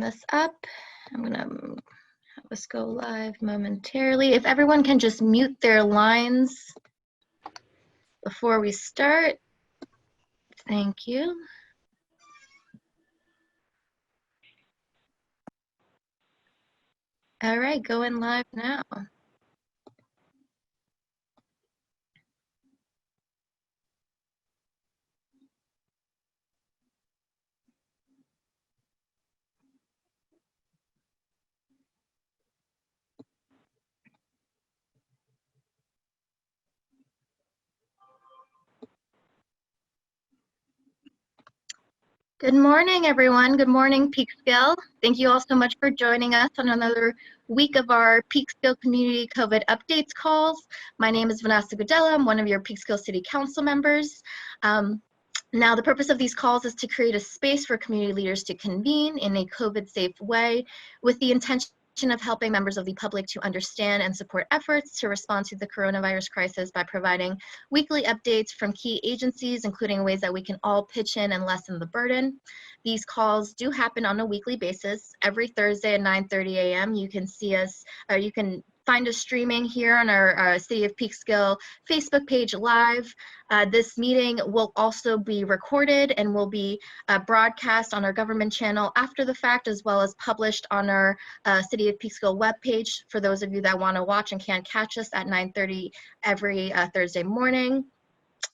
this up. I'm gonna have us go live momentarily. If everyone can just mute their lines before we start. Thank you. All right, going live now. Good morning, everyone. Good morning, Peekskill. Thank you all so much for joining us on another week of our Peekskill Community COVID Updates calls. My name is Vanessa Gudella. I'm one of your Peekskill City Council members. Now, the purpose of these calls is to create a space for community leaders to convene in a COVID-safe way with the intention of helping members of the public to understand and support efforts to respond to the coronavirus crisis by providing weekly updates from key agencies, including ways that we can all pitch in and lessen the burden. These calls do happen on a weekly basis. Every Thursday at 9:30 a.m. you can see us, or you can find us streaming here on our City of Peekskill Facebook page live. This meeting will also be recorded and will be broadcast on our government channel after the fact, as well as published on our City of Peekskill webpage for those of you that want to watch and can't catch us at 9:30 every Thursday morning.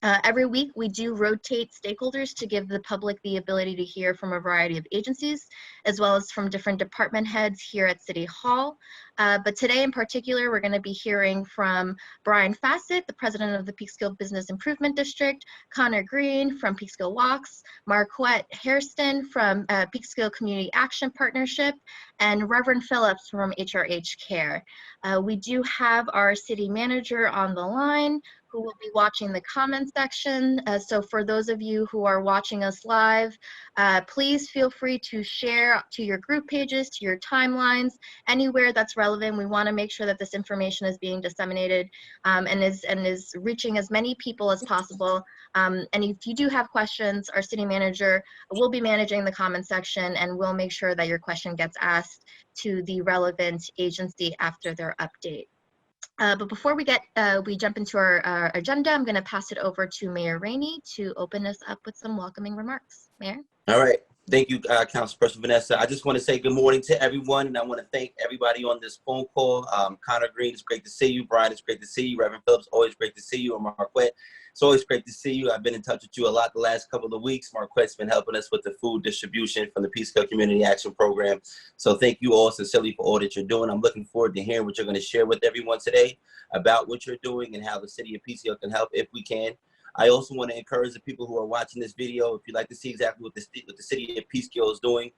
Every week, we do rotate stakeholders to give the public the ability to hear from a variety of agencies, as well as from different department heads here at City Hall. But today in particular, we're going to be hearing from Brian Fassett, the president of the Peekskill Business Improvement District, Connor Green from Peekskill Walks, Marquette Hairston from Peekskill Community Action Partnership, and Reverend Phillips from HRH Care. We do have our city manager on the line, who will be watching the comment section. So for those of you who are watching us live, please feel free to share to your group pages, to your timelines, anywhere that's relevant. We want to make sure that this information is being disseminated and is reaching as many people as possible. And if you do have questions, our city manager will be managing the comment section and will make sure that your question gets asked to the relevant agency after their update. But before we jump into our agenda, I'm going to pass it over to Mayor Rainey to open us up with some welcoming remarks. Mayor? All right. Thank you, Councilperson Vanessa. I just want to say good morning to everyone, and I want to thank everybody on this phone call. Connor Green, it's great to see you. Brian, it's great to see you. Reverend Phillips, always great to see you. And Marquette, it's always great to see you. I've been in touch with you a lot the last couple of weeks. Marquette's been helping us with the food distribution from the Peekskill Community Action Program. So thank you all sincerely for all that you're doing. I'm looking forward to hearing what you're going to share with everyone today about what you're doing and how the City of Peekskill can help if we can. I also want to encourage the people who are watching this video, if you'd like to see exactly what the City of Peekskill is doing,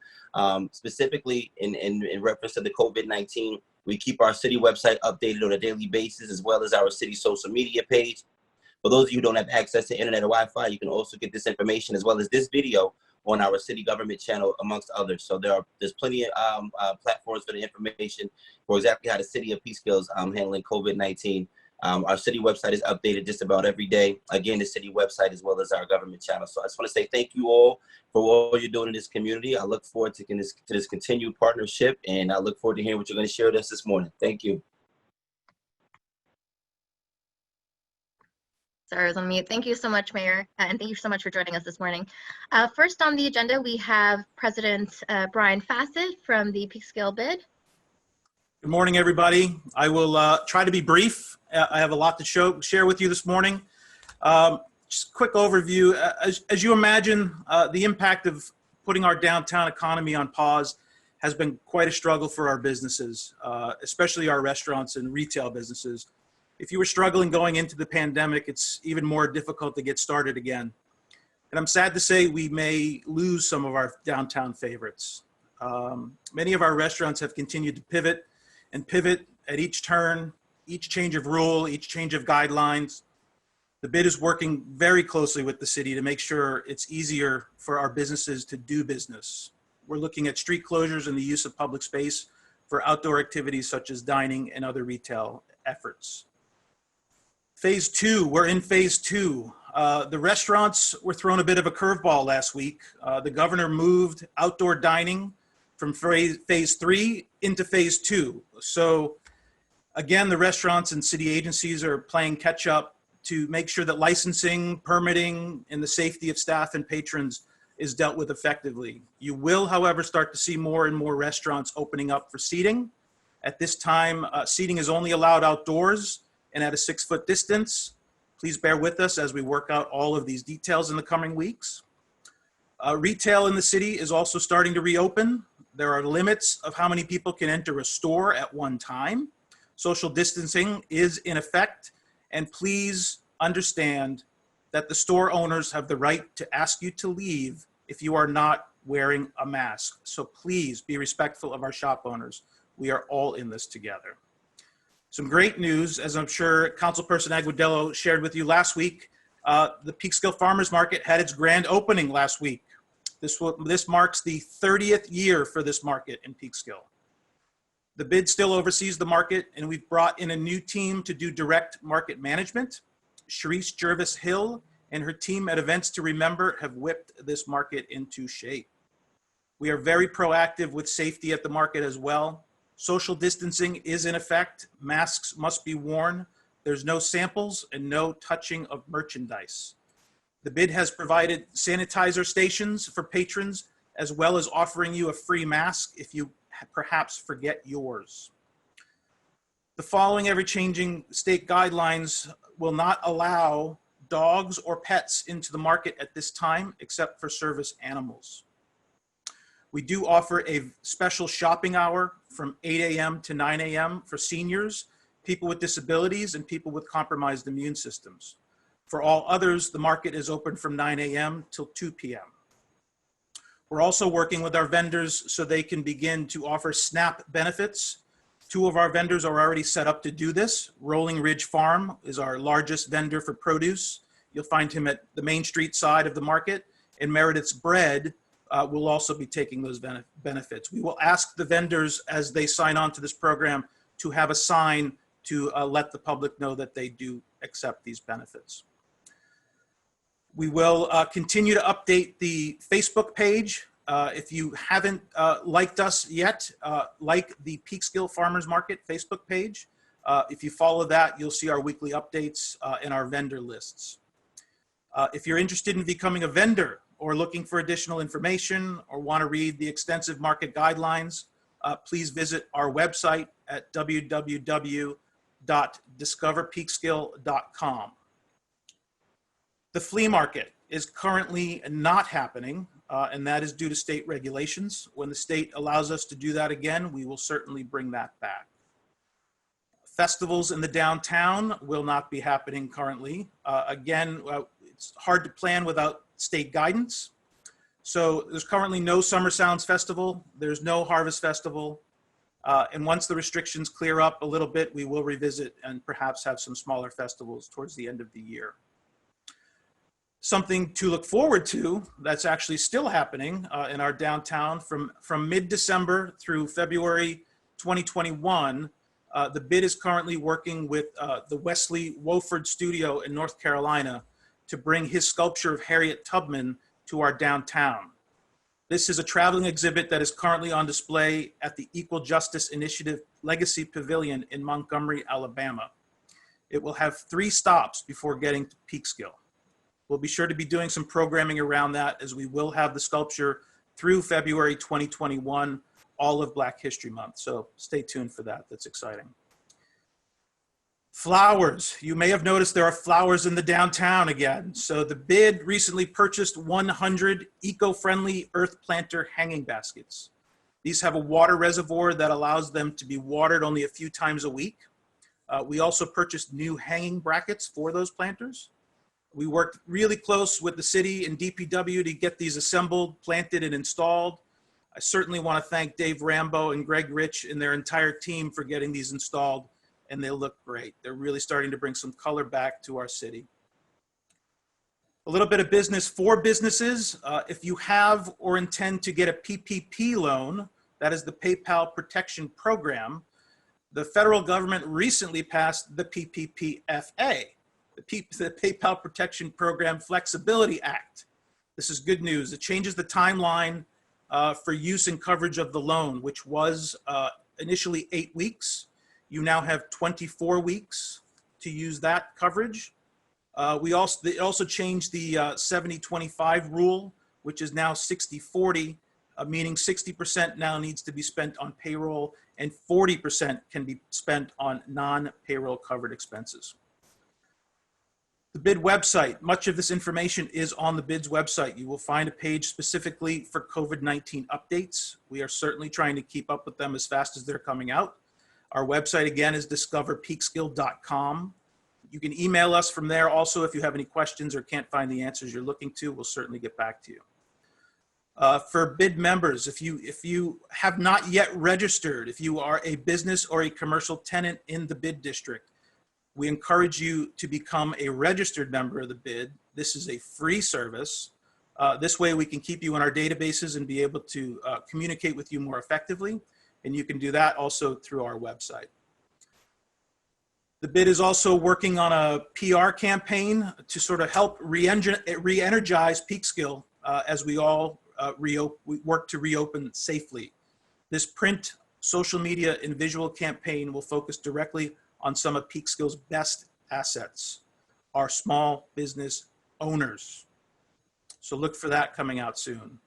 specifically in reference to the COVID-19, we keep our city website updated on a daily basis, as well as our city social media page. For those of you who don't have access to internet or Wi-Fi, you can also get this information as well as this video on our city government channel, amongst others. So there's plenty of platforms for the information for exactly how the City of Peekskill is handling COVID-19. Our city website is updated just about every day. Again, the city website as well as our government channel. So I just want to say thank you all for all you're doing in this community. I look forward to this continued partnership, and I look forward to hearing what you're going to share with us this morning. Thank you. Sorry, I was on mute. Thank you so much, Mayor, and thank you so much for joining us this morning. First on the agenda, we have President Brian Fassett from the Peekskill BID. Good morning, everybody. I will try to be brief. I have a lot to share with you this morning. Just a quick overview. As you imagine, the impact of putting our downtown economy on pause has been quite a struggle for our businesses, especially our restaurants and retail businesses. If you were struggling going into the pandemic, it's even more difficult to get started again. And I'm sad to say we may lose some of our downtown favorites. Many of our restaurants have continued to pivot at each turn, each change of rule, each change of guidelines. The BID is working very closely with the city to make sure it's easier for our businesses to do business. We're looking at street closures and the use of public space for outdoor activities such as dining and other retail efforts. Phase two, we're in phase two. The restaurants were thrown a bit of a curveball last week. The governor moved outdoor dining from phase 3 into phase 2. So again, the restaurants and city agencies are playing catch up to make sure that licensing, permitting, and the safety of staff and patrons is dealt with effectively. You will, however, start to see more and more restaurants opening up for seating. At this time, seating is only allowed outdoors and at a 6-foot distance. Please bear with us as we work out all of these details in the coming weeks. Retail in the city is also starting to reopen. There are limits of how many people can enter a store at one time. Social distancing is in effect, and please understand that the store owners have the right to ask you to leave if you are not wearing a mask. So please be respectful of our shop owners. We are all in this together. Some great news, as I'm sure Councilperson Aguadello shared with you last week, the Peekskill Farmers Market had its grand opening last week. This marks the 30th year for this market in Peekskill. The bid still oversees the market, and we've brought in a new team to do direct market management. Sharice Jervis Hill and her team at Events to Remember have whipped this market into shape. We are very proactive with safety at the market as well. Social distancing is in effect. Masks must be worn. There's no samples and no touching of merchandise. The bid has provided sanitizer stations for patrons, as well as offering you a free mask if you perhaps forget yours. The following ever-changing state guidelines will not allow dogs or pets into the market at this time, except for service animals. We do offer a special shopping hour from 8 a.m. to 9 a.m. for seniors, people with disabilities, and people with compromised immune systems. For all others, the market is open from 9 a.m. till 2 p.m. We're also working with our vendors so they can begin to offer SNAP benefits. 2 of our vendors are already set up to do this. Rolling Ridge Farm is our largest vendor for produce. You'll find him at the Main Street side of the market, and Meredith's Bread will also be taking those benefits. We will ask the vendors as they sign on to this program to have a sign to let the public know that they do accept these benefits. We will continue to update the Facebook page. If you haven't liked us yet, like the Peekskill Farmers Market Facebook page. If you follow that, you'll see our weekly updates and our vendor lists. If you're interested in becoming a vendor or looking for additional information or want to read the extensive market guidelines, please visit our website at www.discoverpeekskill.com. The flea market is currently not happening, and that is due to state regulations. When the state allows us to do that again, we will certainly bring that back. Festivals in the downtown will not be happening currently. Again, it's hard to plan without state guidance. So there's currently no Summer Sounds Festival. There's no Harvest Festival. And once the restrictions clear up a little bit, we will revisit and perhaps have some smaller festivals towards the end of the year. Something to look forward to that's actually still happening in our downtown from mid-December through February 2021. The bid is currently working with the Wesley Wofford Studio in North Carolina to bring his sculpture of Harriet Tubman to our downtown. This is a traveling exhibit that is currently on display at the Equal Justice Initiative Legacy Pavilion in Montgomery, Alabama. It will have 3 stops before getting to Peekskill. We'll be sure to be doing some programming around that, as we will have the sculpture through February 2021, all of Black History Month. So stay tuned for that. That's exciting. Flowers. You may have noticed there are flowers in the downtown again. So the bid recently purchased 100 eco-friendly earth planter hanging baskets. These have a water reservoir that allows them to be watered only a few times a week. We also purchased new hanging brackets for those planters. We worked really close with the city and DPW to get these assembled, planted, and installed. I certainly want to thank Dave Rambo and Greg Rich and their entire team for getting these installed, and they look great. They're really starting to bring some color back to our city. A little bit of business for businesses. If you have or intend to get a PPP loan, that is the PayPal Protection Program, the federal government recently passed the PPPFA, the PayPal Protection Program Flexibility Act. This is good news. It changes the timeline for use and coverage of the loan, which was initially 8 weeks. You now have 24 weeks to use that coverage. They also changed the 70-25 rule, which is now 60-40, meaning 60% now needs to be spent on payroll and 40% can be spent on non-payroll covered expenses. The bid website, much of this information is on the bid's website. You will find a page specifically for COVID-19 updates. We are certainly trying to keep up with them as fast as they're coming out. Our website again is discoverpeekskill.com. You can email us from there also if you have any questions or can't find the answers you're looking to. We'll certainly get back to you. For bid members, if you have not yet registered, if you are a business or a commercial tenant in the bid district, we encourage you to become a registered member of the bid. This is a free service. This way we can keep you in our databases and be able to communicate with you more effectively. And you can do that also through our website. The bid is also working on a PR campaign to sort of help re-energize Peekskill as we all we work to reopen safely. This print, social media, and visual campaign will focus directly on some of Peekskill's best assets, our small business owners. So look for that coming out soon.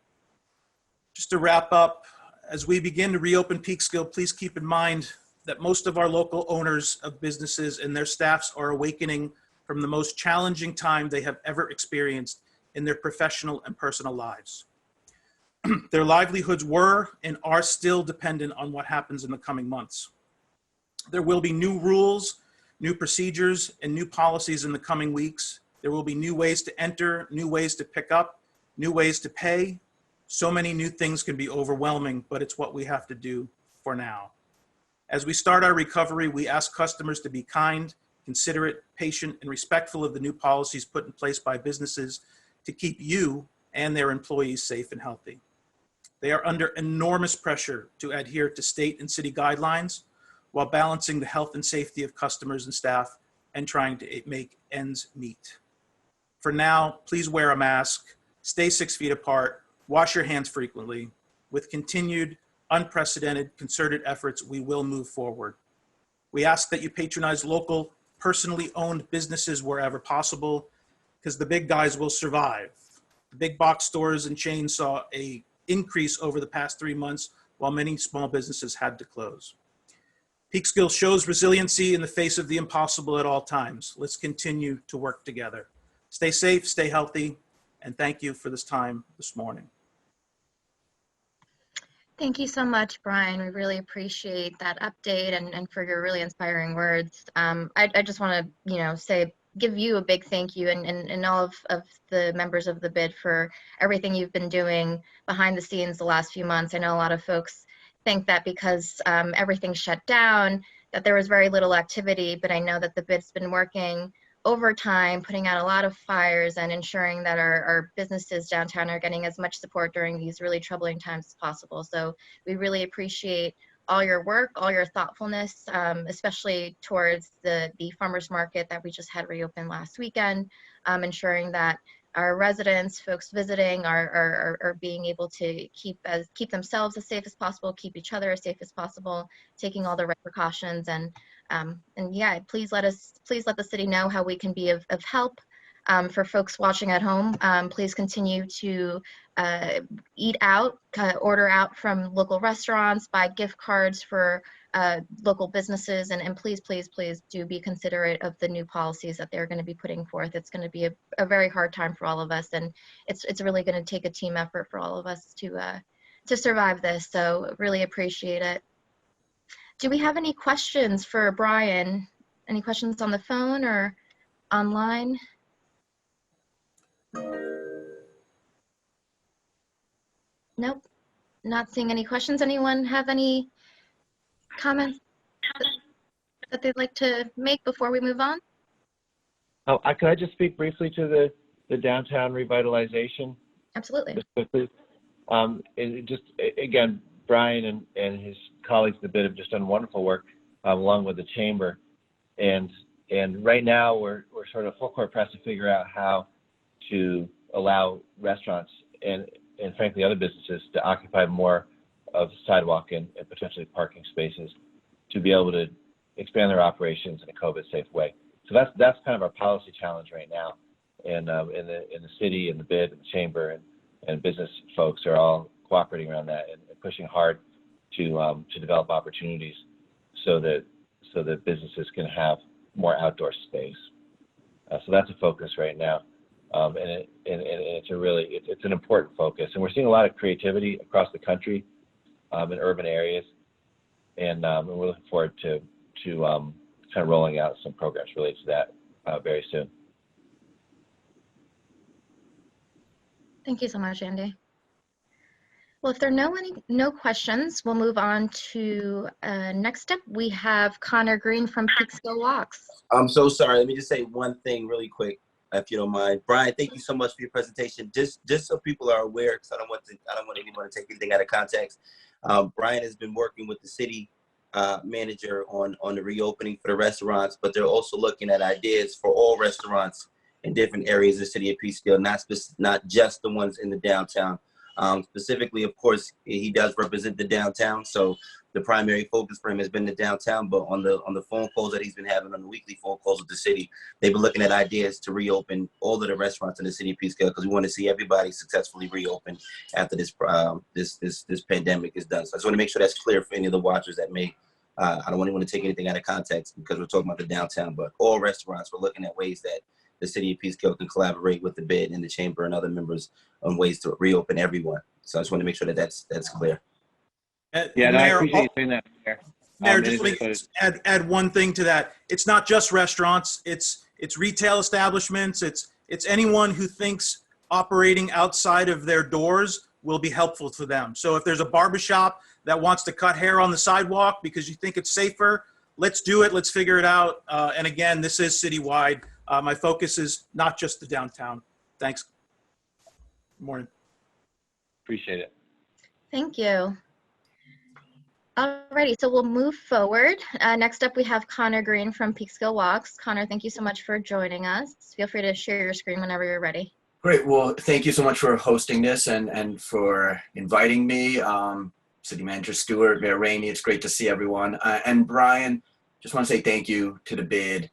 Just to wrap up, as we begin to reopen Peekskill, please keep in mind that most of our local owners of businesses and their staffs are awakening from the most challenging time they have ever experienced in their professional and personal lives. Their livelihoods were and are still dependent on what happens in the coming months. There will be new rules, new procedures, and new policies in the coming weeks. There will be new ways to enter, new ways to pick up, new ways to pay. So many new things can be overwhelming, but it's what we have to do for now. As we start our recovery, we ask customers to be kind, considerate, patient, and respectful of the new policies put in place by businesses to keep you and their employees safe and healthy. They are under enormous pressure to adhere to state and city guidelines while balancing the health and safety of customers and staff and trying to make ends meet. For now, please wear a mask, stay 6 feet apart, wash your hands frequently. With continued unprecedented concerted efforts, we will move forward. We ask that you patronize local, personally owned businesses wherever possible, because the big guys will survive. The big box stores and chains saw an increase over the past 3 months, while many small businesses had to close. Peekskill shows resiliency in the face of the impossible at all times. Let's continue to work together. Stay safe, stay healthy, and thank you for this time this morning. Thank you so much, Brian. We really appreciate that update and for your really inspiring words. I just want to, give you a big thank you and all of the members of the bid for everything you've been doing behind the scenes the last few months. I know a lot of folks think that because everything shut down, that there was very little activity, but I know that the bid's been working overtime, putting out a lot of fires and ensuring that our businesses downtown are getting as much support during these really troubling times as possible. So we really appreciate all your work, all your thoughtfulness, especially towards the farmers market that we just had reopened last weekend, ensuring that our residents, folks visiting, are being able to keep themselves as safe as possible, keep each other as safe as possible, taking all the right precautions, and yeah, please let the city know how we can be of help. For folks watching at home, please continue to eat out, order out from local restaurants, buy gift cards for local businesses, and please do be considerate of the new policies that they're going to be putting forth. It's going to be a very hard time for all of us, and it's really going to take a team effort for all of us to survive this. So really appreciate it. Do we have any questions for Brian? Any questions on the phone or online? Nope, not seeing any questions. Anyone have any comments that they'd like to make before we move on? Oh, could I just speak briefly to the downtown revitalization? Absolutely. Just quickly. Again, Brian and his colleagues at the bid have just done wonderful work along with the chamber. And right now we're sort of full court press to figure out how to allow restaurants. And frankly other businesses to occupy more of the sidewalk and potentially parking spaces to be able to expand their operations in a COVID-safe way. So that's kind of our policy challenge right now, and in the city and the BID and the chamber and business folks are all cooperating around that and pushing hard to develop opportunities so that businesses can have more outdoor space. So that's a focus right now, and it's an important focus, and we're seeing a lot of creativity across the country in urban areas, and we're looking forward to kind of rolling out some programs related to that very soon. Thank you so much, Andy. Well, if there are no questions, we'll move on to next up. We have Connor Green from Peekskill Walks. I'm so sorry. Let me just say one thing really quick, if you don't mind. Brian, thank you so much for your presentation. Just so people are aware, because I don't want anyone to take anything out of context. Brian has been working with the city manager on the reopening for the restaurants, but they're also looking at ideas for all restaurants in different areas of the city of Peekskill, not just the ones in the downtown. Specifically, of course, he does represent the downtown, so the primary focus for him has been the downtown. But on the phone calls that he's been having, on the weekly phone calls with the city, they've been looking at ideas to reopen all of the restaurants in the city of Peekskill, because we want to see everybody successfully reopen after this pandemic is done. So I just want to make sure that's clear for any of the watchers that may. I don't want anyone to take anything out of context, because we're talking about the downtown, but all restaurants, we're looking at ways that the city of Peekskill can collaborate with the BID and the chamber and other members on ways to reopen everyone. So I just want to make sure that that's clear. Yeah, no, I Mayor, appreciate you saying that, Mayor. Mayor, just let me add one thing to that. It's not just restaurants. It's retail establishments. It's anyone who thinks operating outside of their doors will be helpful to them. So if there's a barbershop that wants to cut hair on the sidewalk because you think it's safer, let's do it. Let's figure it out. And again, this is citywide. My focus is not just the downtown. Thanks. Good morning. Appreciate it. Thank you. Alrighty, so we'll move forward. Next up, we have Connor Green from Peekskill Walks. Connor, thank you so much for joining us. Feel free to share your screen whenever you're ready. Great. Well, thank you so much for hosting this and for inviting me. City Manager Stewart, Mayor Rainey, it's great to see everyone. And Brian, just want to say thank you to the BID.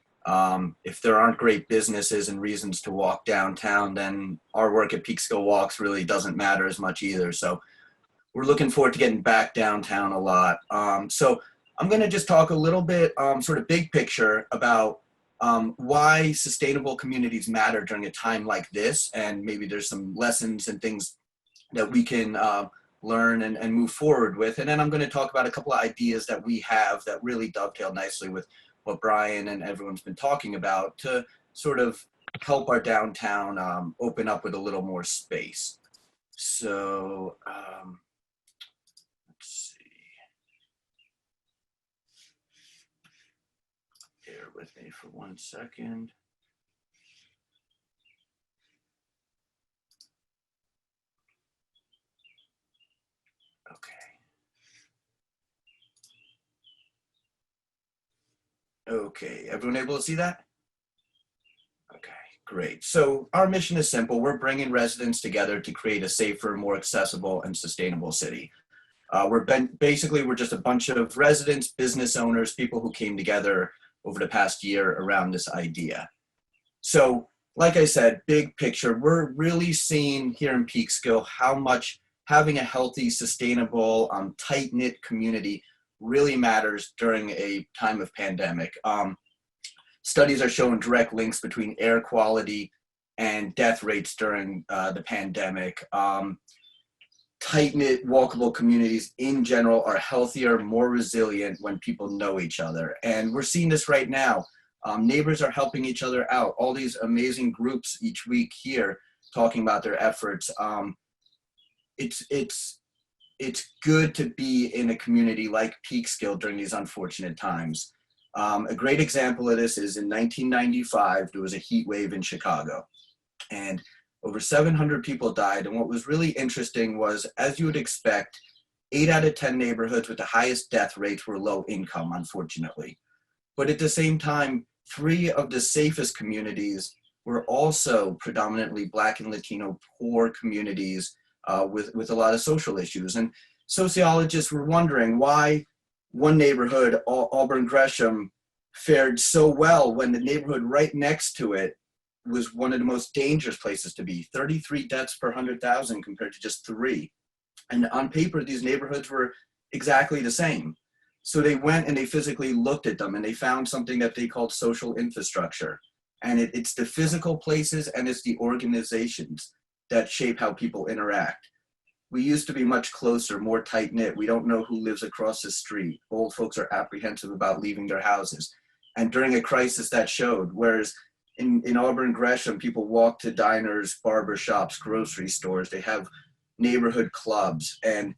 If there aren't great businesses and reasons to walk downtown, then our work at Peekskill Walks really doesn't matter as much either. So we're looking forward to getting back downtown a lot. So I'm going to just talk a little bit sort of big picture about why sustainable communities matter during a time like this. And maybe there's some lessons and things that we can learn and move forward with. And then I'm going to talk about a couple of ideas that we have that really dovetail nicely with what Brian and everyone's been talking about to sort of help our downtown open up with a little more space. So let's see. Bear with me for 1 second. Okay, everyone able to see that? Okay, great. So our mission is simple. We're bringing residents together to create a safer, more accessible, and sustainable city. We're just a bunch of residents, business owners, people who came together over the past year around this idea. So, like I said, big picture, we're really seeing here in Peekskill how much having a healthy, sustainable, tight-knit community really matters during a time of pandemic. Studies are showing direct links between air quality and death rates during the pandemic. Tight-knit, walkable communities in general are healthier, more resilient when people know each other. And we're seeing this right now. Neighbors are helping each other out. All these amazing groups each week here talking about their efforts. It's good to be in a community like Peekskill during these unfortunate times. A great example of this is in 1995, there was a heat wave in Chicago, and over 700 people died. And what was really interesting was, as you would expect, 8 out of 10 neighborhoods with the highest death rates were low income, unfortunately. But at the same time, 3 of the safest communities were also predominantly Black and Latino poor communities with a lot of social issues. And sociologists were wondering why one neighborhood, Auburn Gresham, fared so well when the neighborhood right next to it was one of the most dangerous places to be. 33 deaths per 100,000 compared to just 3. And on paper, these neighborhoods were exactly the same. So they went and they physically looked at them and they found something that they called social infrastructure. And it's the physical places and it's the organizations that shape how people interact. We used to be much closer, more tight-knit. We don't know who lives across the street. Old folks are apprehensive about leaving their houses. And during a crisis that showed, whereas in Auburn Gresham, people walk to diners, barber shops, grocery stores. They have neighborhood clubs. And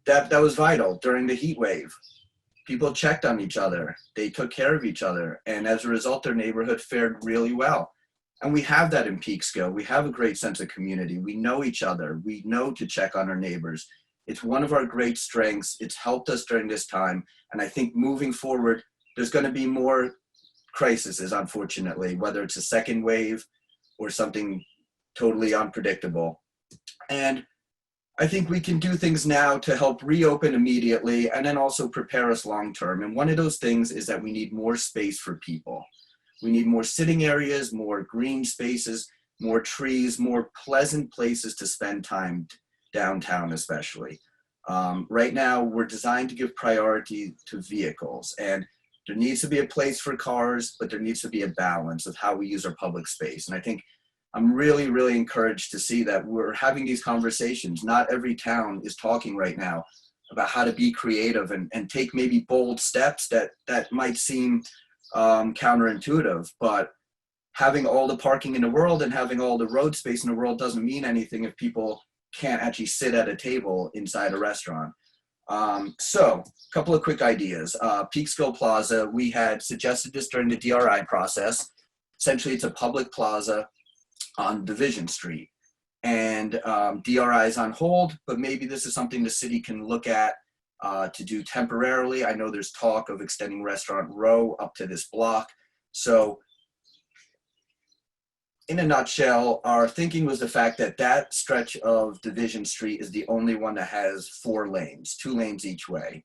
that was vital during the heat wave. People checked on each other. They took care of each other. And as a result, their neighborhood fared really well. And we have that in Peekskill. We have a great sense of community. We know each other. We know to check on our neighbors. It's one of our great strengths. It's helped us during this time. And I think moving forward, there's going to be more crises, unfortunately, whether it's a second wave or something totally unpredictable. And I think we can do things now to help reopen immediately and then also prepare us long term. And one of those things is that we need more space for people. We need more sitting areas, more green spaces, more trees, more pleasant places to spend time downtown especially. Right now, we're designed to give priority to vehicles, and there needs to be a place for cars, but there needs to be a balance of how we use our public space. And I think I'm really, really encouraged to see that we're having these conversations. Not every town is talking right now about how to be creative and take maybe bold steps that might seem counterintuitive, but having all the parking in the world and having all the road space in the world doesn't mean anything if people can't actually sit at a table inside a restaurant. So a couple of quick ideas. Peekskill Plaza, we had suggested this during the DRI process. Essentially, it's a public plaza on Division Street. And DRI is on hold, but maybe this is something the city can look at to do temporarily. I know there's talk of extending Restaurant Row up to this block. So in a nutshell, our thinking was the fact that that stretch of Division Street is the only one that has 4 lanes, 2 lanes each way.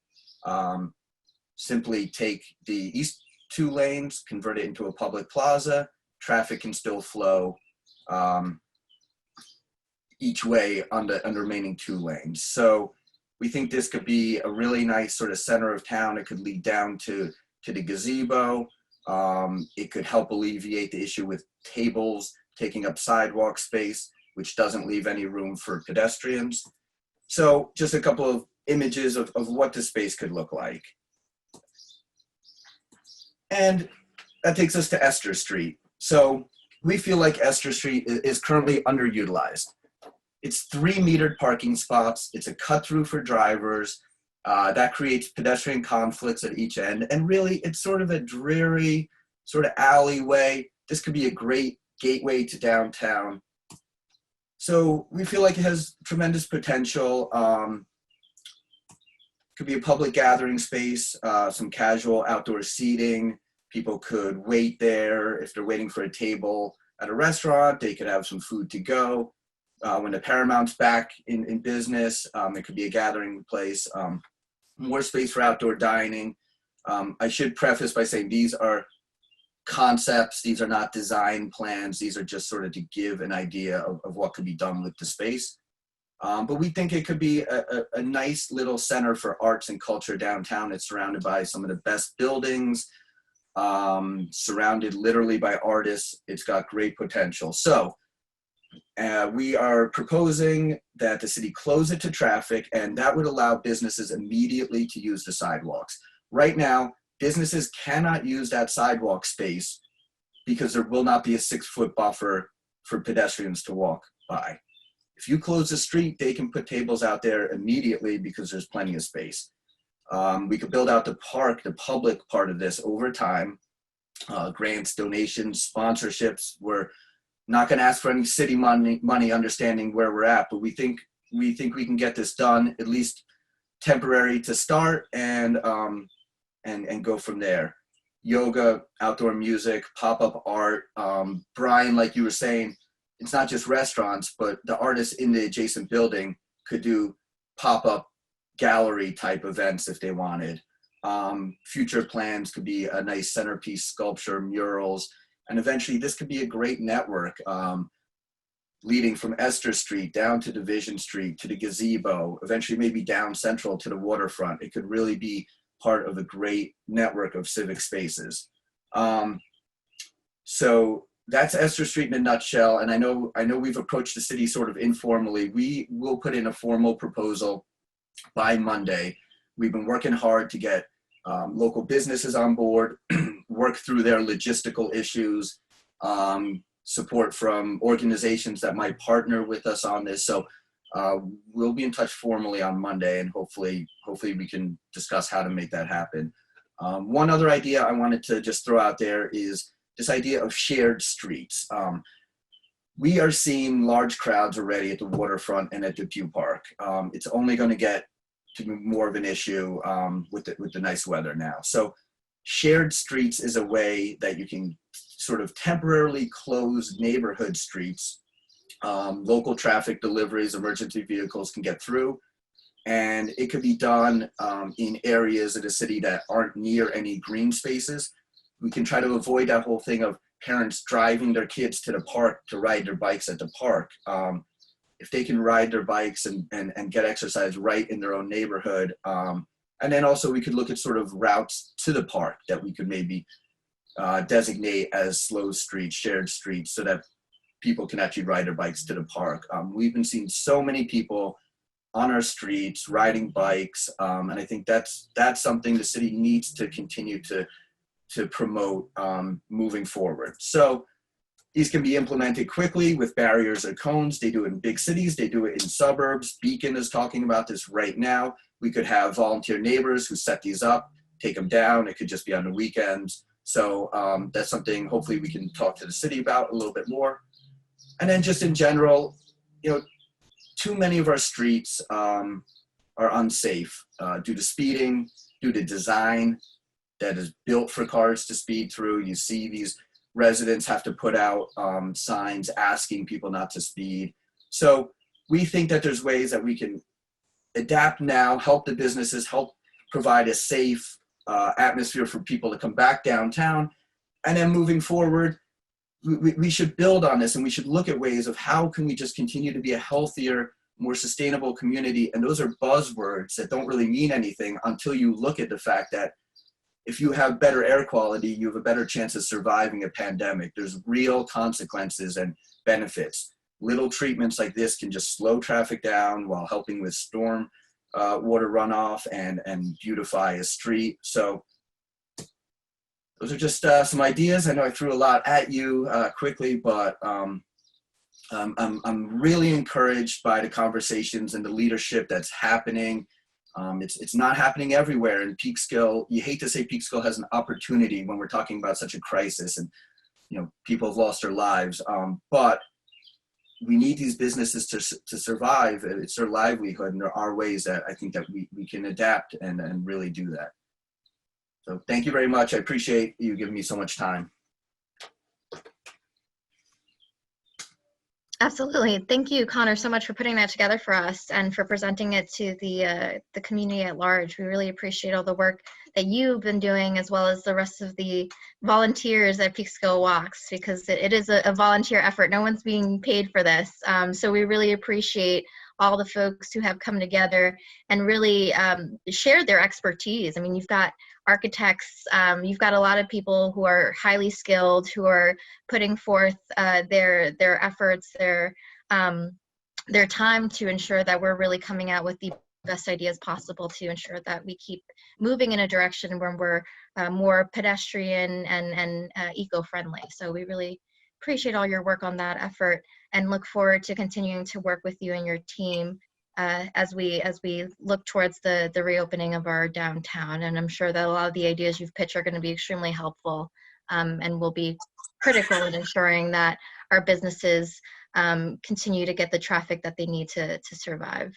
Simply take the east 2 lanes, convert it into a public plaza, traffic can still flow each way on the remaining 2 lanes. So we think this could be a really nice sort of center of town. It could lead down to the gazebo. It could help alleviate the issue with tables taking up sidewalk space, which doesn't leave any room for pedestrians. So just a couple of images of what the space could look like. And that takes us to Esther Street. So we feel like Esther Street is currently underutilized. It's 3 metered parking spots. It's a cut through for drivers. That creates pedestrian conflicts at each end. And really, it's sort of a dreary sort of alleyway. This could be a great gateway to downtown. So we feel like it has tremendous potential. Could be a public gathering space, some casual outdoor seating. People could wait there. If they're waiting for a table at a restaurant, they could have some food to go. When the Paramount's back in business, it could be a gathering place. More space for outdoor dining. I should preface by saying these are concepts. These are not design plans. These are just sort of to give an idea of what could be done with the space. But we think it could be a nice little center for arts and culture downtown. It's surrounded by some of the best buildings, surrounded literally by artists. It's got great potential. So we are proposing that the city close it to traffic, and that would allow businesses immediately to use the sidewalks. Right now, businesses cannot use that sidewalk space because there will not be a 6-foot buffer for pedestrians to walk by. If you close the street, they can put tables out there immediately because there's plenty of space. We could build out the park, the public part of this over time. Grants, donations, sponsorships. We're not going to ask for any city money, understanding where we're at, but we think we can get this done, at least temporary to start, and go from there. Yoga, outdoor music, pop-up art. Brian, like you were saying, it's not just restaurants, but the artists in the adjacent building could do pop-up gallery type events if they wanted. Future plans could be a nice centerpiece sculpture, murals, and eventually this could be a great network leading from Esther Street down to Division Street to the gazebo, eventually maybe down Central to the waterfront. It could really be part of a great network of civic spaces. So that's Esther Street in a nutshell. And I know we've approached the city sort of informally. We will put in a formal proposal by Monday. We've been working hard to get local businesses on board, work through their logistical issues, support from organizations that might partner with us on this. So we'll be in touch formally on Monday, and hopefully we can discuss how to make that happen. One other idea I wanted to just throw out there is this idea of shared streets. We are seeing large crowds already at the waterfront and at the Depew Park. It's only going to get to be more of an issue with the nice weather now. So shared streets is a way that you can sort of temporarily close neighborhood streets. Local traffic deliveries, emergency vehicles can get through. And it could be done in areas of the city that aren't near any green spaces. We can try to avoid that whole thing of parents driving their kids to the park to ride their bikes at the park. If they can ride their bikes and get exercise right in their own neighborhood. And then also we could look at sort of routes to the park that we could maybe designate as slow streets, shared streets, so that people can actually ride their bikes to the park. We've been seeing so many people on our streets riding bikes, and I think that's something the city needs to continue to promote moving forward. So these can be implemented quickly with barriers or cones. They do it in big cities, they do it in suburbs. Beacon is talking about this right now. We could have volunteer neighbors who set these up, take them down. It could just be on the weekends. So that's something hopefully we can talk to the city about a little bit more. And then just in general, too many of our streets are unsafe due to speeding, due to design that is built for cars to speed through. You see these residents have to put out signs asking people not to speed. So we think that there's ways that we can adapt now, help the businesses, help provide a safe atmosphere for people to come back downtown. And then moving forward, we should build on this, and we should look at ways of how can we just continue to be a healthier, more sustainable community. And those are buzzwords that don't really mean anything until you look at the fact that if you have better air quality, you have a better chance of surviving a pandemic. There's real consequences and benefits. Little treatments like this can just slow traffic down while helping with storm water runoff and beautify a street. So those are just some ideas. I know I threw a lot at you quickly, but I'm really encouraged by the conversations and the leadership that's happening. It's not happening everywhere. And Peekskill, you hate to say Peekskill has an opportunity when we're talking about such a crisis and people have lost their lives. But we need these businesses to survive. It's their livelihood, and there are ways that I think that we can adapt and really do that. So thank you very much. I appreciate you giving me so much time. Absolutely. Thank you, Connor, so much for putting that together for us and for presenting it to the community at large. We really appreciate all the work that you've been doing, as well as the rest of the volunteers at Peekskill Walks, because it is a volunteer effort. No one's being paid for this. So we really appreciate all the folks who have come together and really shared their expertise. I mean, you've got architects, you've got a lot of people who are highly skilled, who are putting forth their efforts, their time to ensure that we're really coming out with the best ideas possible to ensure that we keep moving in a direction where we're more pedestrian and eco-friendly. So we really appreciate all your work on that effort and look forward to continuing to work with you and your team as we look towards the reopening of our downtown. And I'm sure that a lot of the ideas you've pitched are going to be extremely helpful and will be critical in ensuring that our businesses continue to get the traffic that they need to survive.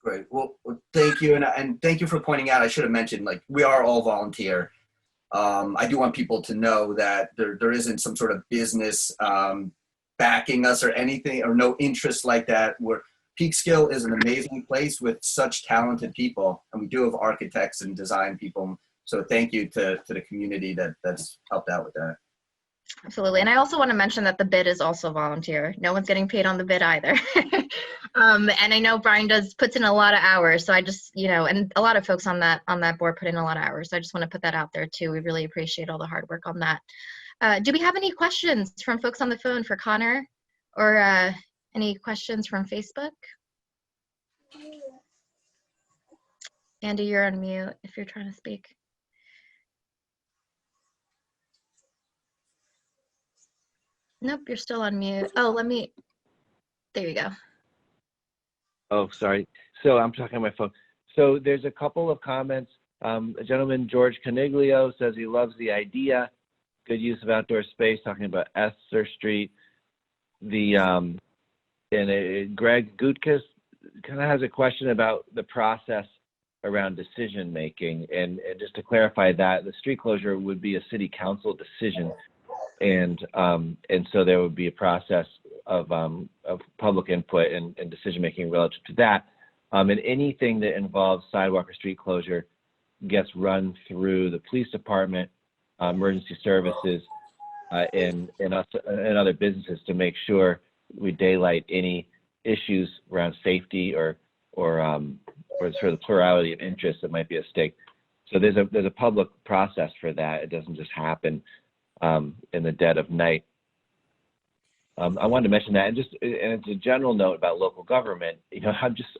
Great. Well, thank you. And thank you for pointing out, I should have mentioned, like, we are all volunteer. I do want people to know that there isn't some sort of business backing us or anything, or no interest like that. Peekskill is an amazing place with such talented people, and we do have architects and design people. So thank you to the community that's helped out with that. Absolutely. And I also want to mention that the bid is also volunteer. No one's getting paid on the bid either. And I know Brian puts in a lot of hours. So I just, and a lot of folks on that board put in a lot of hours. So I just want to put that out there too. We really appreciate all the hard work on that. Do we have any questions from folks on the phone for Connor, or any questions from Facebook? Andy, you're on mute if you're trying to speak. Nope, you're still on mute. Oh, there you go. Oh, sorry. So I'm talking on my phone. So there's a couple of comments. A gentleman, George Caniglio, says he loves the idea. Good use of outdoor space, talking about Esther Street. Greg Gutkus kind of has a question about the process around decision making. And just to clarify that, the street closure would be a city council decision. And so there would be a process of public input and decision making relative to that. And anything that involves sidewalk or street closure gets run through the police department, emergency services, and other businesses to make sure we daylight any issues around safety or sort of the plurality of interests that might be at stake. So there's a public process for that. It doesn't just happen in the dead of night. I wanted to mention that, and it's a general note about local government.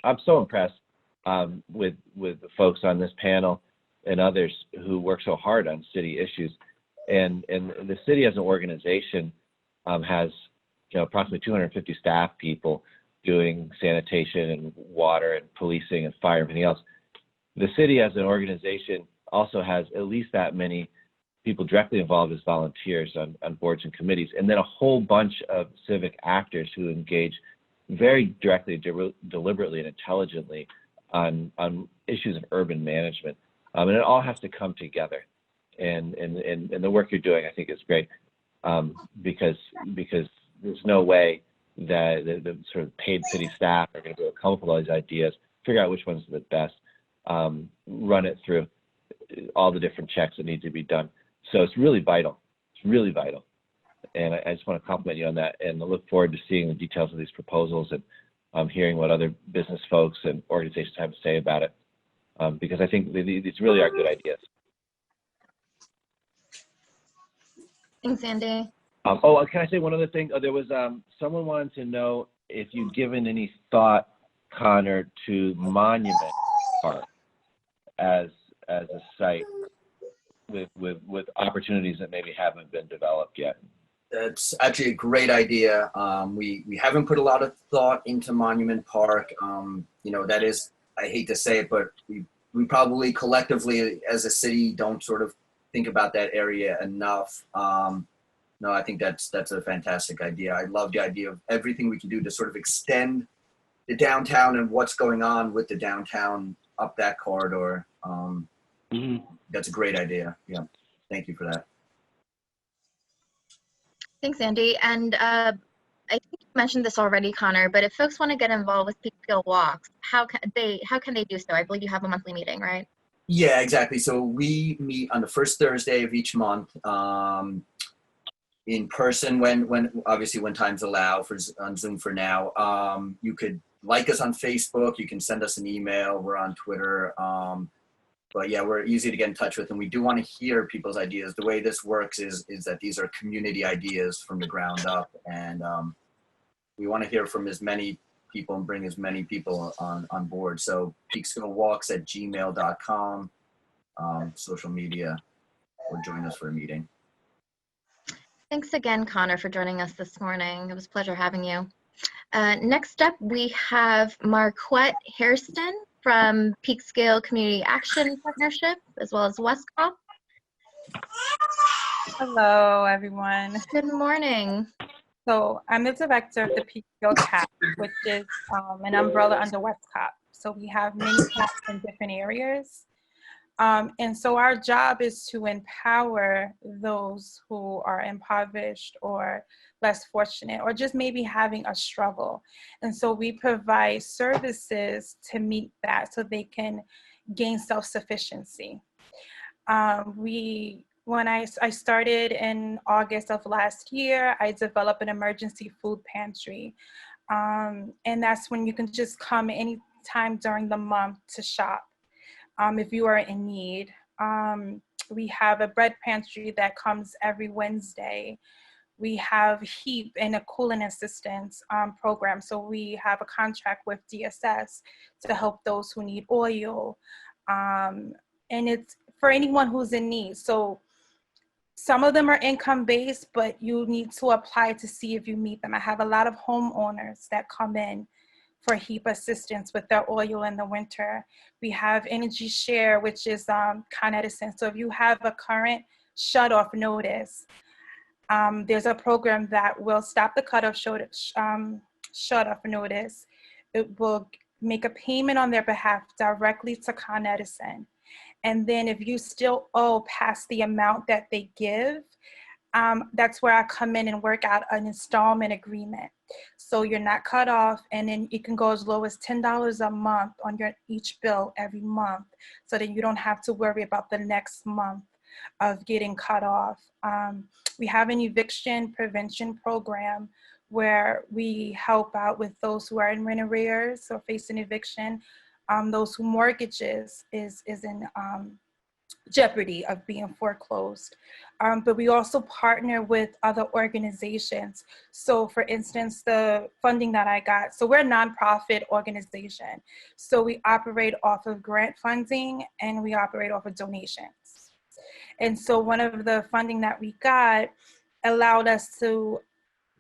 I'm so impressed with the folks on this panel and others who work so hard on city issues. And the city as an organization has approximately 250 staff people doing sanitation and water and policing and fire and everything else. The city as an organization also has at least that many people directly involved as volunteers on boards and committees, and then a whole bunch of civic actors who engage very directly, deliberately, and intelligently on issues of urban management. And it all has to come together. And the work you're doing, I think, is great, because there's no way that the sort of paid city staff are going to be able to come up with all these ideas, figure out which ones are the best, run it through all the different checks that need to be done. So it's really vital. It's really vital. And I just want to compliment you on that, and I look forward to seeing the details of these proposals and hearing what other business folks and organizations have to say about it, because I think these really are good ideas. Thanks, Andy. Can I say one other thing? There was someone wanted to know if you've given any thought, Connor, to Monument Park as a site with opportunities that maybe haven't been developed yet. That's actually a great idea. We haven't put a lot of thought into Monument Park. That is, I hate to say it, but we probably collectively as a city don't sort of think about that area enough. No, I think that's a fantastic idea. I love the idea of everything we can do to sort of extend the downtown and what's going on with the downtown up that corridor. That's a great idea. Yeah, thank you for that. Thanks, Andy. And I think you mentioned this already, Connor, but if folks want to get involved with Peekskill Walks, how can they do so? I believe you have a monthly meeting, right? Yeah, exactly. So we meet on the first Thursday of each month, in person when times allow, on Zoom for now. You could like us on Facebook. You can send us an email. We're on Twitter. But yeah, we're easy to get in touch with, and we do want to hear people's ideas. The way this works is that these are community ideas from the ground up, and we want to hear from as many people and bring as many people on board. So peekskillwalks@gmail.com, social media, or join us for a meeting. Thanks again, Connor, for joining us this morning. It was a pleasure having you. Next up, we have Marquette Hairston from Peekskill Community Action Partnership, as well as Westcott. Hello, everyone. Good morning. So I'm the director of the Peekskill Chapter, which is an umbrella under Westcott. So we have many CAPs in different areas. And so our job is to empower those who are impoverished or less fortunate, or just maybe having a struggle. And so we provide services to meet that so they can gain self-sufficiency. When I started in August of last year, I developed an emergency food pantry. And that's when you can just come anytime during the month to shop if you are in need. We have a bread pantry that comes every Wednesday. We have HEAP and a cooling assistance program. So we have a contract with DSS to help those who need oil. And it's for anyone who's in need. So some of them are income-based, but you need to apply to see if you meet them. I have a lot of homeowners that come in for HEAP assistance with their oil in the winter. We have Energy Share, which is Con Edison. So if you have a current shut-off notice, there's a program that will stop the cut-off shut-off notice. It will make a payment on their behalf directly to Con Edison. And then if you still owe past the amount that they give, that's where I come in and work out an installment agreement. So you're not cut off, and then it can go as low as $10 a month on your each bill every month, so that you don't have to worry about the next month of getting cut off. We have an eviction prevention program where we help out with those who are in rent arrears or facing eviction, those who mortgages is in jeopardy of being foreclosed. But we also partner with other organizations. So for instance, the funding that I got, so we're a nonprofit organization. So we operate off of grant funding and we operate off of donations. And so one of the funding that we got allowed us to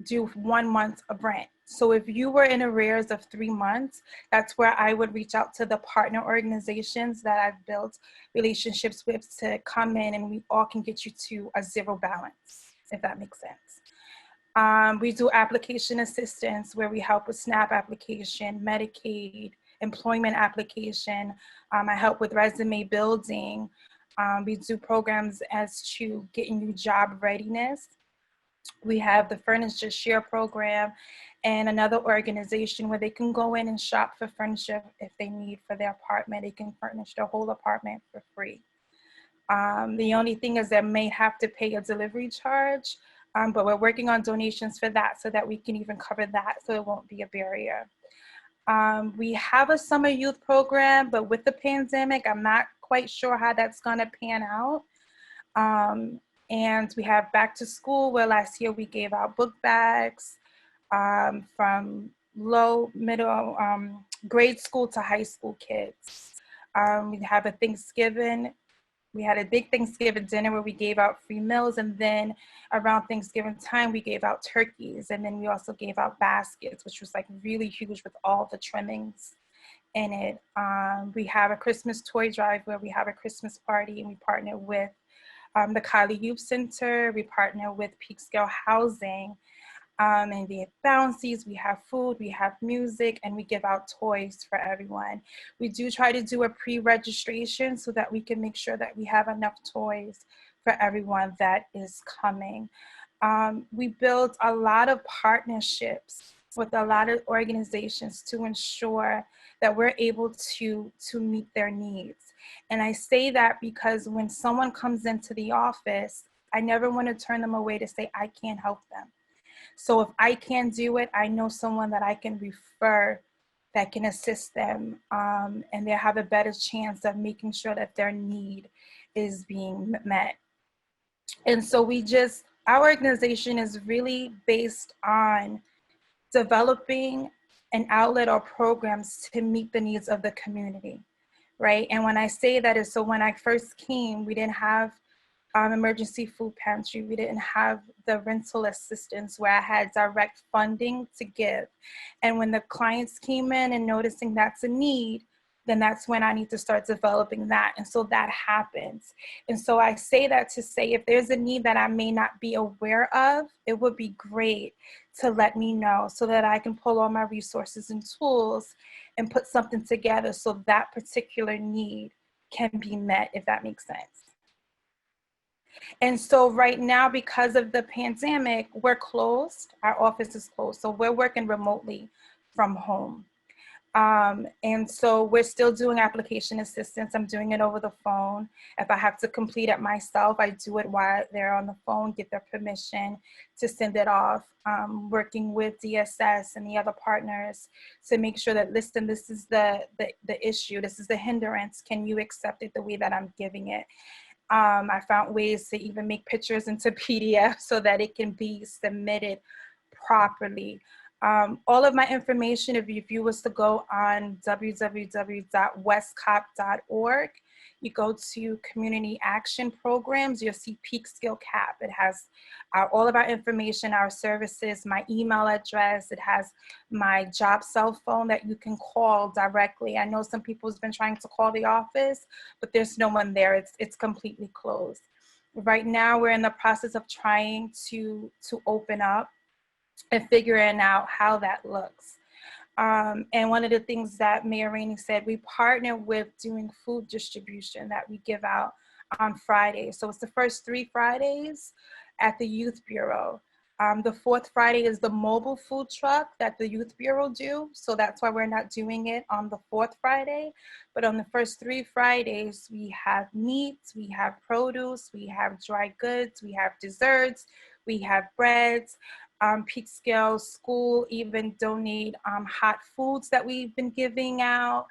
do 1 month of rent. So if you were in arrears of 3 months, that's where I would reach out to the partner organizations that I've built relationships with to come in, and we all can get you to a zero balance, if that makes sense. We do application assistance where we help with SNAP application, Medicaid, employment application. I help with resume building. We do programs as to getting you job readiness. We have the Furniture Share program and another organization where they can go in and shop for furniture if they need for their apartment. They can furnish their whole apartment for free. The only thing is they may have to pay a delivery charge, but we're working on donations for that so that we can even cover that so it won't be a barrier. We have a summer youth program, but with the pandemic, I'm not quite sure how that's gonna pan out. And we have back to school, where last year we gave out book bags from low, middle, grade school to high school kids. We have a Thanksgiving. We had a big Thanksgiving dinner where we gave out free meals, and then around Thanksgiving time, we gave out turkeys, and then we also gave out baskets, which was like really huge with all the trimmings in it. We have a Christmas toy drive where we have a Christmas party, and we partner with the Kylie Youth Center. We partner with Peekskill Housing, and we have bouncies, we have food, we have music, and we give out toys for everyone. We do try to do a pre-registration so that we can make sure that we have enough toys for everyone that is coming. We built a lot of partnerships with a lot of organizations to ensure that we're able to meet their needs. And I say that because when someone comes into the office, I never want to turn them away to say, I can't help them. So if I can't do it, I know someone that I can refer that can assist them, and they have a better chance of making sure that their need is being met. And so our organization is really based on developing an outlet or programs to meet the needs of the community, right? And when I say that is, so when I first came, we didn't have emergency food pantry. We didn't have the rental assistance where I had direct funding to give. And when the clients came in and noticing that's a need, then that's when I need to start developing that. And so that happens. And so I say that to say, if there's a need that I may not be aware of, it would be great to let me know so that I can pull all my resources and tools and put something together so that particular need can be met, if that makes sense. And so right now, because of the pandemic, we're closed. Our office is closed. So we're working remotely from home. And so we're still doing application assistance. I'm doing it over the phone. If I have to complete it myself, I do it while they're on the phone, get their permission to send it off. Working with DSS and the other partners to make sure that, listen, this is the issue, this is the hindrance. Can you accept it the way that I'm giving it? I found ways to even make pictures into PDF so that it can be submitted properly. All of my information, if you was to go on www.westcop.org, you go to community action programs, you'll see Peekskill Cap. It has all of our information, our services, my email address. It has my job cell phone that you can call directly. I know some people have been trying to call the office, but there's no one there. It's completely closed. Right now, we're in the process of trying to open up and figuring out how that looks. And one of the things that Mayor Rainey said, we partner with doing food distribution that we give out on Fridays. So it's the first 3 Fridays at the Youth Bureau. The 4th Friday is the mobile food truck that the Youth Bureau do. So that's why we're not doing it on the 4th Friday. But on the first 3 Fridays, we have meats, we have produce, we have dry goods, we have desserts, we have breads. Peekskill School even donate hot foods that we've been giving out.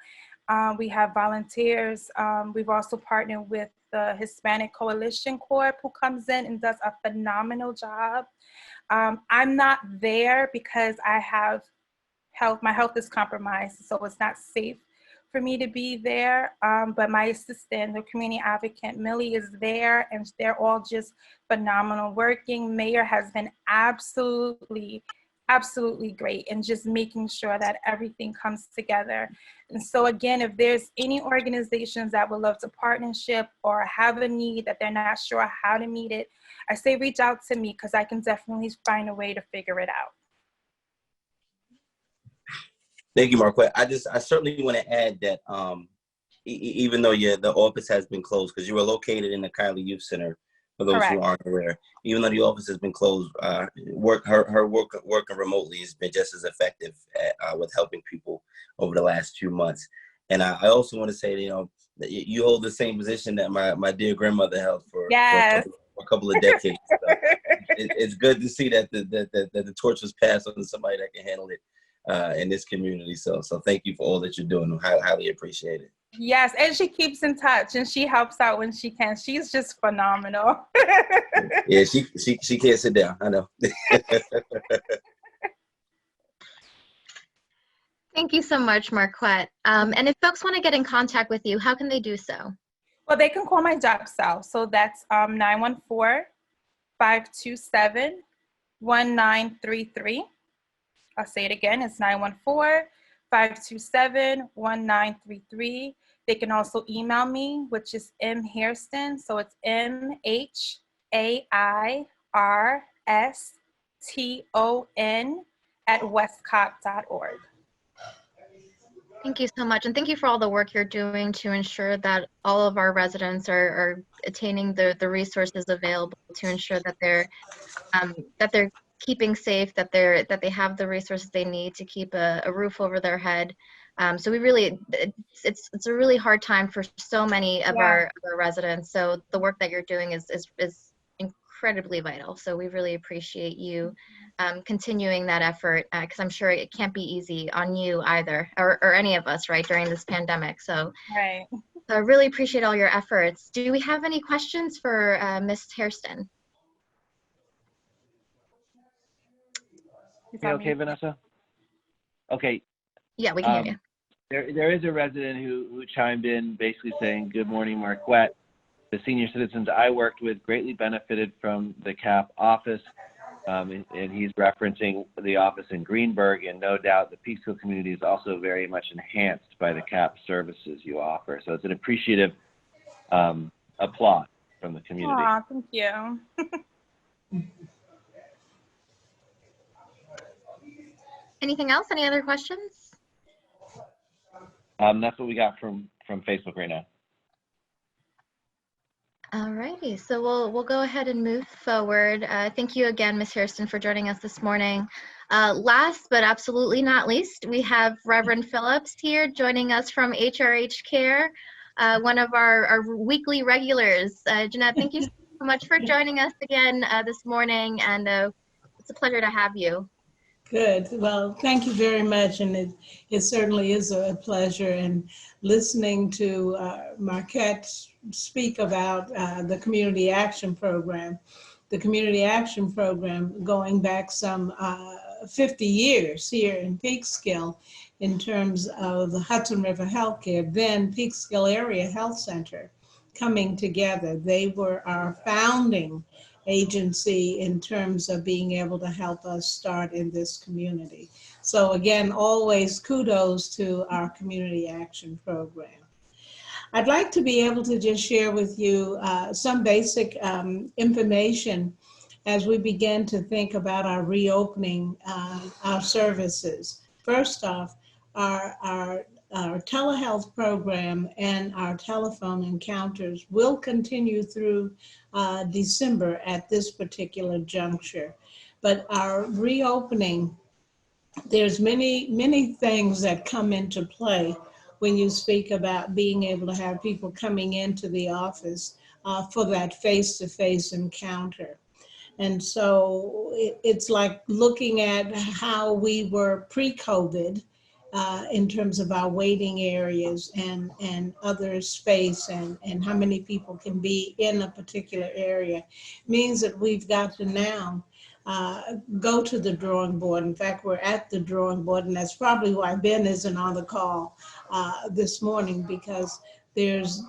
We have volunteers. We've also partnered with the Hispanic Coalition Corps, who comes in and does a phenomenal job. I'm not there because I have my health is compromised, so it's not safe for me to be there. But my assistant, the community advocate, Millie, is there, and they're all just phenomenal working. Mayor has been absolutely great in just making sure that everything comes together. And so again, if there's any organizations that would love to partnership or have a need that they're not sure how to meet it, I say reach out to me, because I can definitely find a way to figure it out. Thank you, Marquette. I certainly want to add that even though the office has been closed, because you were located in the Kylie Youth Center, for those Correct. who aren't aware, even though the office has been closed, working remotely has been just as effective with helping people over the last 2 months. And I also want to say, that you hold the same position that my dear grandmother held for Yes. a couple of decades. So it's good to see that the torch was passed on to somebody that can handle it in this community. So thank you for all that you're doing. Highly appreciate it. Yes, and she keeps in touch and she helps out when she can. She's just phenomenal. Yeah, she can't sit down. I know. Thank you so much, Marquette. And if folks want to get in contact with you, how can they do so? Well, they can call my job cell. So that's 914-527-1933. I'll say it again. It's 914-527-1933. They can also email me, which is mhairston. So it's MHAIRSTON@westcop.org. Thank you so much. And thank you for all the work you're doing to ensure that all of our residents are attaining the resources available to ensure that they're keeping safe, that they have the resources they need to keep a roof over their head. So it's a really hard time for so many of our residents. So the work that you're doing is incredibly vital. So we really appreciate you continuing that effort, because I'm sure it can't be easy on you either, or any of us, right, during this pandemic. So, right. So I really appreciate all your efforts. Do we have any questions for Ms. Hairston? Okay, Vanessa? Okay. Yeah, we can hear you. There is a resident who chimed in basically saying, "Good morning, Marquette. The senior citizens I worked with greatly benefited from the CAP office," and he's referencing the office in Greenberg, and no doubt the Peekskill community is also very much enhanced by the CAP services you offer. So it's an appreciative applaud from the community. Aw, thank you. Anything else? Any other questions? That's what we got from Facebook right now. All righty, so we'll go ahead and move forward. Thank you again, Ms. Hairston, for joining us this morning. Last but absolutely not least, we have Reverend Phillips here joining us from HRH Care, one of our weekly regulars. Jeanette, thank you so much for joining us again this morning, and it's a pleasure to have you. Good. Well, thank you very much. And it certainly is a pleasure. And listening to Marquette speak about the Community Action Program, the Community Action Program going back some 50 years here in Peekskill in terms of the Hudson River Healthcare, then Peekskill Area Health Center coming together. They were our founding agency in terms of being able to help us start in this community. So again, always kudos to our Community Action Program. I'd like to be able to just share with you some basic information as we begin to think about our reopening our services. First off, our telehealth program and our telephone encounters will continue through December at this particular juncture. But our reopening, there's many things that come into play when you speak about being able to have people coming into the office for that face-to-face encounter. And so it's like looking at how we were pre-COVID in terms of our waiting areas and other space and how many people can be in a particular area means that we've got to now go to the drawing board. In fact, we're at the drawing board, and that's probably why Ben isn't on the call this morning, because there's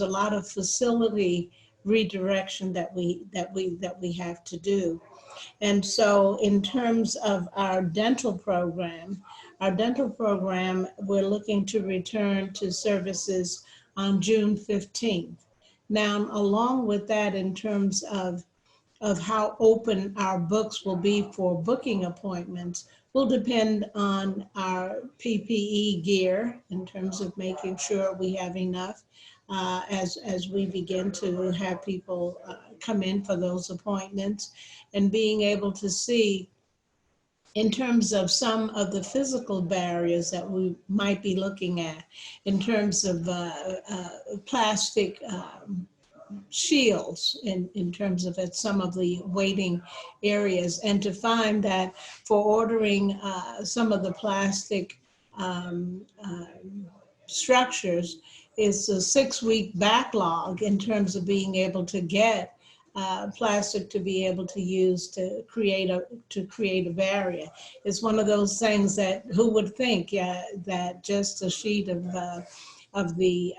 a lot of facility redirection that we have to do. And so in terms of our dental program, we're looking to return to services on June 15th. Now, along with that, in terms of how open our books will be for booking appointments will depend on our PPE gear in terms of making sure we have enough as we begin to have people come in for those appointments, and being able to see in terms of some of the physical barriers that we might be looking at in terms of plastic shields in terms of at some of the waiting areas, and to find that for ordering some of the plastic structures, it's a 6-week backlog in terms of being able to get plastic to be able to use to create a barrier. It's one of those things that who would think that just a sheet of the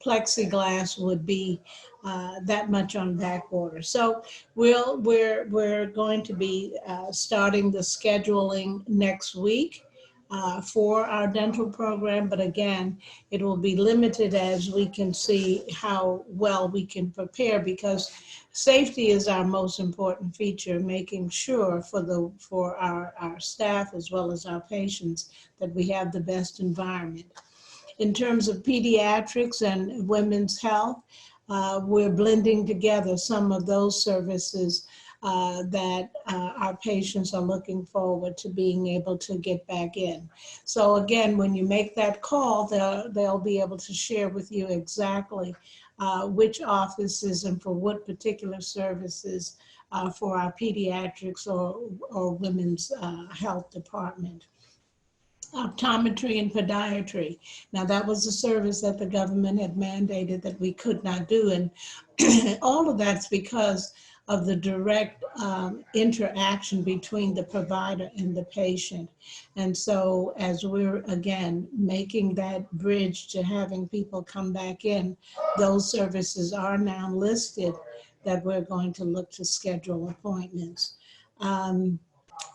plexiglass would be that much on back order. So we're going to be starting the scheduling next week for our dental program, but again, it will be limited as we can see how well we can prepare, because safety is our most important feature, making sure for our staff as well as our patients that we have the best environment. In terms of pediatrics and women's health, we're blending together some of those services that our patients are looking forward to being able to get back in. So again, when you make that call, they'll be able to share with you exactly which offices and for what particular services for our pediatrics or women's health department. Optometry and podiatry. Now that was a service that the government had mandated that we could not do. And all of that's because of the direct interaction between the provider and the patient. And so as we're, again, making that bridge to having people come back in, those services are now listed that we're going to look to schedule appointments.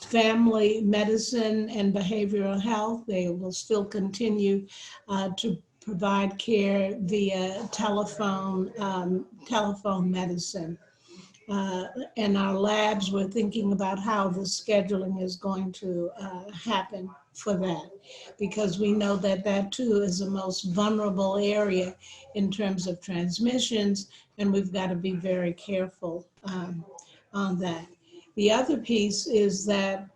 Family medicine and behavioral health, they will still continue to provide care via telephone medicine. and our labs, we're thinking about how the scheduling is going to happen for that, because we know that that too is the most vulnerable area in terms of transmissions, and we've got to be very careful on that. The other piece is that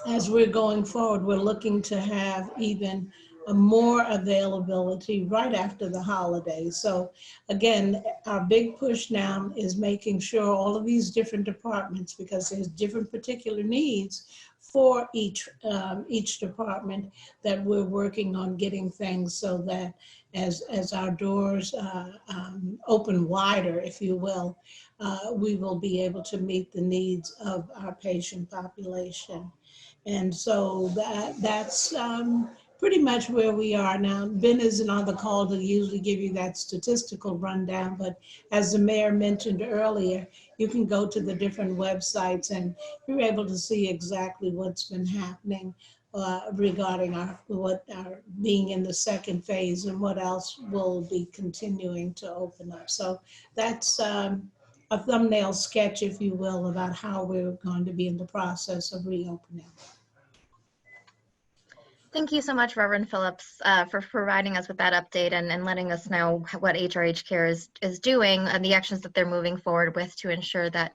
as we're going forward, we're looking to have even more availability right after the holidays. So again, our big push now is making sure all of these different departments, because there's different particular needs for each department, that we're working on getting things so that as our doors open wider, if you will, we will be able to meet the needs of our patient population. And so that's pretty much where we are now. Ben isn't on the call to usually give you that statistical rundown, but as the mayor mentioned earlier, you can go to the different websites and you're able to see exactly what's been happening regarding our being in the second phase and what else will be continuing to open up. So that's a thumbnail sketch, if you will, about how we're going to be in the process of reopening. Thank you so much, Reverend Phillips, for providing us with that update and letting us know what HRH Care is doing and the actions that they're moving forward with to ensure that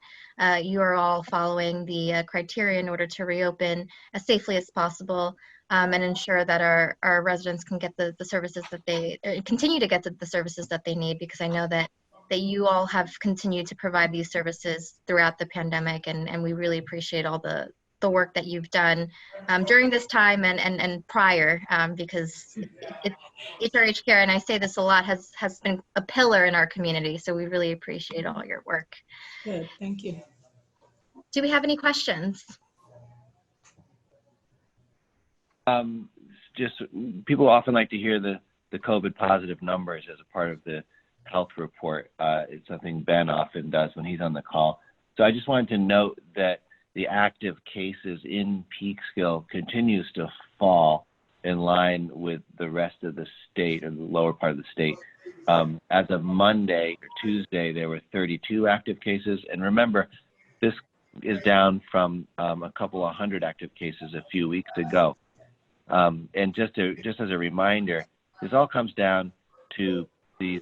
you are all following the criteria in order to reopen as safely as possible, and ensure that our residents can get the services that they continue to get the services that they need, because I know that you all have continued to provide these services throughout the pandemic, and we really appreciate all the work that you've done during this time and prior, because HRH Care, and I say this a lot, has been a pillar in our community. So we really appreciate all your work. Good, thank you. Do we have any questions? Just people often like to hear the COVID positive numbers as a part of the health report. It's something Ben often does when he's on the call. So I just wanted to note that the active cases in Peekskill continues to fall in line with the rest of the state, or the lower part of the state. As of Monday or Tuesday, there were 32 active cases. And remember, this is down from a couple of hundred active cases a few weeks ago. And just as a reminder, this all comes down to these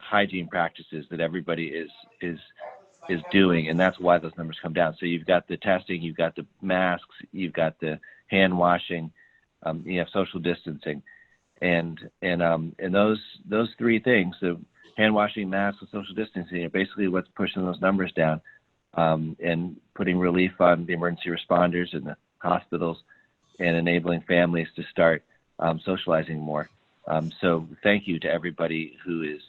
hygiene practices that everybody is doing, and that's why those numbers come down. So you've got the testing, you've got the masks, you've got the hand washing, you have social distancing, and those three things, the hand washing, masks, and social distancing, are basically what's pushing those numbers down, and putting relief on the emergency responders and the hospitals, and enabling families to start socializing more. So thank you to everybody who is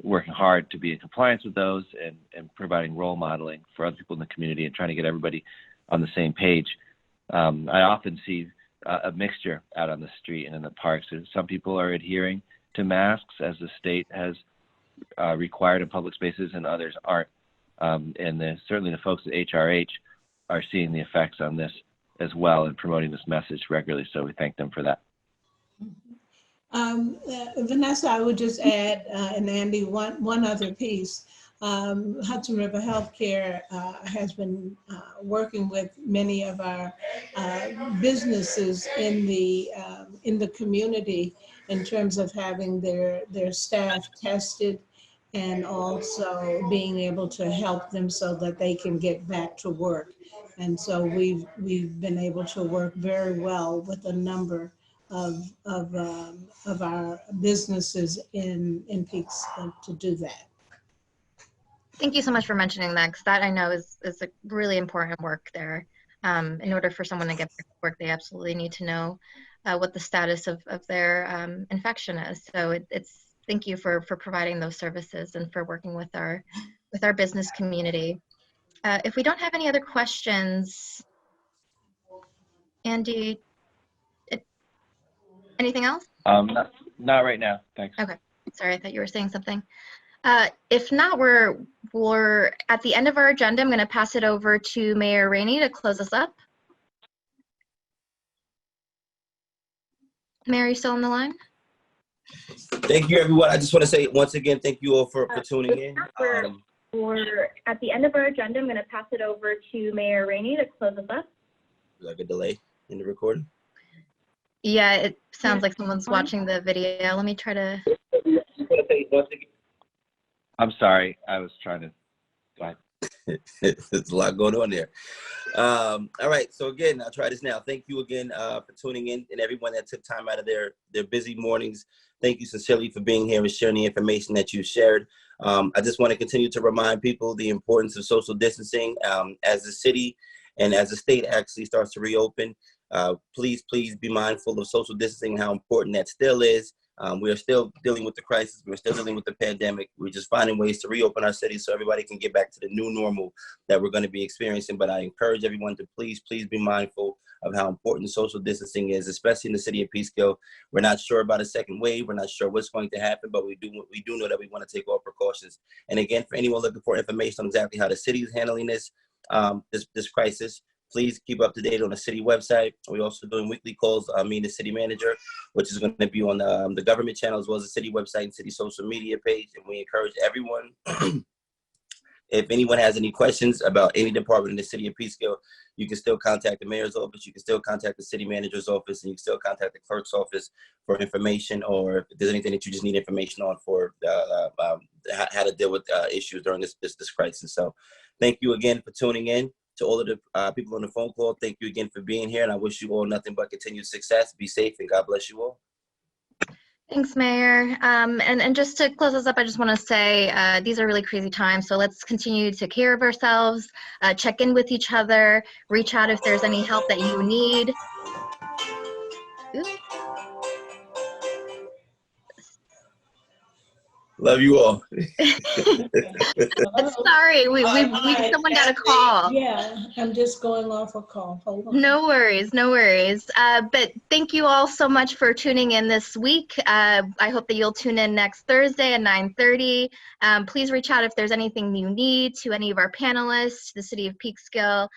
working hard to be in compliance with those, and providing role modeling for other people in the community, and trying to get everybody on the same page. I often see a mixture out on the street and in the parks. Some people are adhering to masks as the state has required in public spaces, and others aren't. And certainly the folks at HRH are seeing the effects on this as well, and promoting this message regularly. So we thank them for that. Vanessa, I would just add, and Andy, one other piece. Hudson River Healthcare has been working with many of our businesses in the community in terms of having their staff tested, and also being able to help them so that they can get back to work. And so we've been able to work very well with a number of our businesses in Peekskill to do that. Thank you so much for mentioning that, because that I know is a really important work there. In order for someone to get back to work, they absolutely need to know what the status of their infection is. So thank you for providing those services and for working with our business community. If we don't have any other questions, Andy, anything else? Not right now, thanks. Okay, sorry, I thought you were saying something. If not, we're at the end of our agenda. I'm going to pass it over to Mayor Rainey to close us up. Mayor, you still on the line? Thank you, everyone. I just want to say once again, thank you all for tuning in. At the end of our agenda, I'm going to pass it over to Mayor Rainey to close us up. Like a delay in the recording. Yeah, it sounds like someone's watching the video. Let me try to. I'm sorry, I was trying to. Go ahead. There's a lot going on there. All right, so again, I'll try this now. Thank you again for tuning in, and everyone that took time out of their busy mornings. Thank you sincerely for being here and sharing the information that you shared. I just want to continue to remind people the importance of social distancing as the city and as the state actually starts to reopen. Please be mindful of social distancing and how important that still is. We are still dealing with the crisis. We're still dealing with the pandemic. We're just finding ways to reopen our city so everybody can get back to the new normal that we're going to be experiencing. But I encourage everyone to please be mindful of how important social distancing is, especially in the city of Peekskill. We're not sure about a second wave. We're not sure what's going to happen, but we do know that we want to take all precautions. And again, for anyone looking for information on exactly how the city is handling this crisis, please keep up to date on the city website. We're also doing weekly calls, me and the city manager, which is going to be on the government channel as well as the city website and city social media page. And we encourage everyone, if anyone has any questions about any department in the city of Peekskill, you can still contact the mayor's office. You can still contact the city manager's office, and you can still contact the clerk's office for information, or if there's anything that you just need information on for how to deal with issues during this crisis. So thank you again for tuning in. To all of the people on the phone call, thank you again for being here, and I wish you all nothing but continued success. Be safe, and God bless you all. Thanks, Mayor. And just to close us up, I just want to say these are really crazy times, so let's continue to take care of ourselves, check in with each other, reach out if there's any help that you need. Oops. Love you all. Sorry, someone got a call. Yeah, I'm just going off a call. Hold on. No worries. But thank you all so much for tuning in this week. I hope that you'll tune in next Thursday at 9:30. Please reach out if there's anything you need to any of our panelists, the City of Peekskill.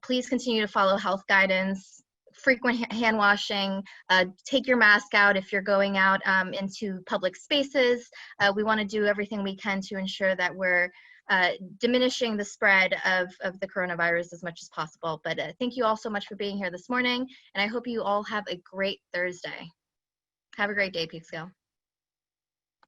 Please continue to follow health guidance, frequent hand washing, take your mask out if you're going out into public spaces. We want to do everything we can to ensure that we're diminishing the spread of the coronavirus as much as possible. But thank you all so much for being here this morning, and I hope you all have a great Thursday. Have a great day, Peekskill.